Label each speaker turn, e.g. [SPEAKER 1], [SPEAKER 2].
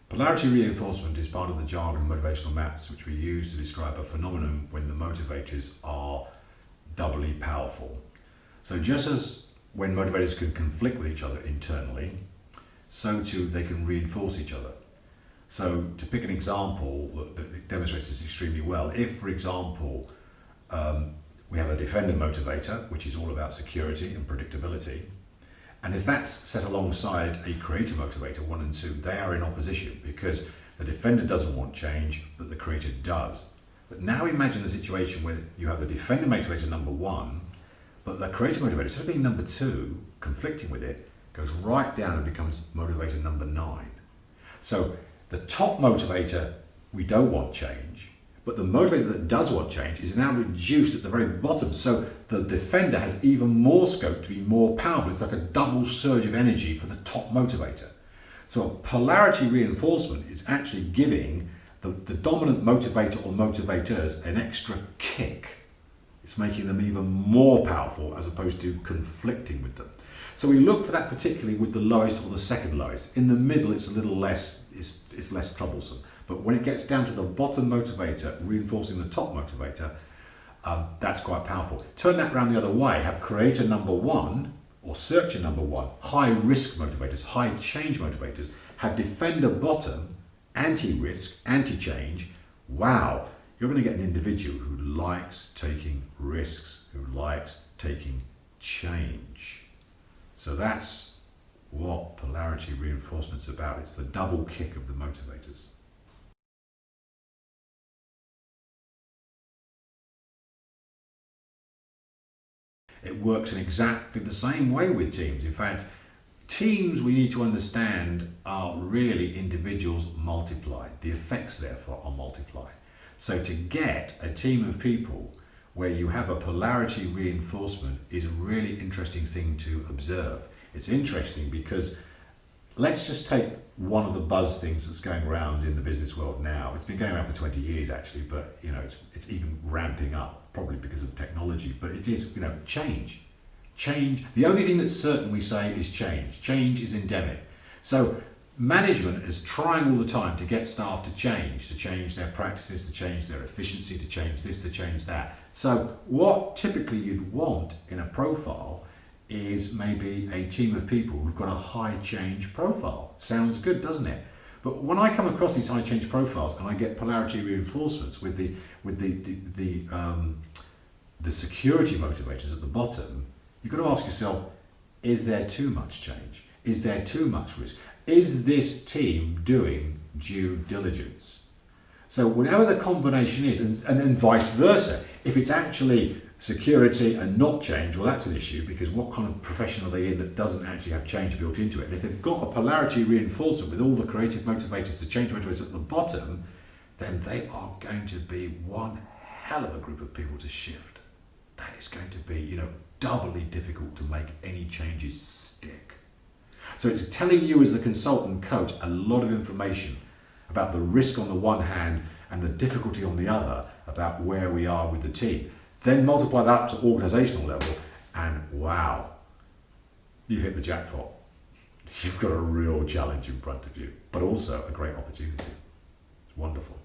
[SPEAKER 1] Polarity reinforcement is part of the jargon of motivational maths, which we use to describe a phenomenon when the motivators are doubly powerful. So just as when motivators can conflict with each other internally, so too they can reinforce each other. So to pick an example that demonstrates this extremely well, if for example we have a defender motivator, which is all about security and predictability, and if that's set alongside a creator motivator, 1 and 2, they are in opposition because the defender doesn't want change, but the creator does. But now imagine a situation where you have the defender motivator number 1, but the creator motivator, instead of being number 2, conflicting with it, goes right down and becomes motivator number 9. So the top motivator, we don't want change, but the motivator that does want change is now reduced at the very bottom. So the defender has even more scope to be more powerful. It's like a double surge of energy for the top motivator. So a polarity reinforcement is actually giving the dominant motivator or motivators an extra kick. It's making them even more powerful as opposed to conflicting with them. So we look for that particularly with the lowest or the second lowest. In the middle, it's a little less, it's less troublesome. But when it gets down to the bottom motivator, reinforcing the top motivator, that's quite powerful. Turn that around the other way. Have creator number 1 or searcher number 1, high risk motivators, high change motivators. Have defender bottom, anti-risk, anti-change. Wow, you're going to get an individual who likes taking risks, who likes taking change. So that's what polarity reinforcement's about. It's the double kick of the motivators. It works in exactly the same way with teams. In fact, teams, we need to understand, are really individuals multiplied. The effects, therefore, are multiplied. So to get a team of people where you have a polarity reinforcement is a really interesting thing to observe. It's interesting because let's just take one of the buzz things that's going around in the business world now. It's been going around for 20 years actually, but it's even ramping up, probably because of technology, but it is, change. Change. The only thing that's certain, we say, is change. Change is endemic. So management is trying all the time to get staff to change their practices, to change their efficiency, to change this, to change that. So what typically you'd want in a profile is maybe a team of people who've got a high change profile. Sounds good, doesn't it? But when I come across these high change profiles and I get polarity reinforcements with the security motivators at the bottom, you've got to ask yourself, is there too much change? Is there too much risk? Is this team doing due diligence? So whatever the combination is, and then vice versa, if it's actually security and not change, well, that's an issue, because what kind of profession are they in that doesn't actually have change built into it? And if they've got a polarity reinforcement with all the creative motivators, the change motivators at the bottom, then they are going to be one hell of a group of people to shift. That is going to be, doubly difficult to make any changes stick. So it's telling you as the consultant coach a lot of information about the risk on the one hand and the difficulty on the other about where we are with the team. Then multiply that to organisational level and wow, you've hit the jackpot. You've got a real challenge in front of you, but also a great opportunity. It's wonderful.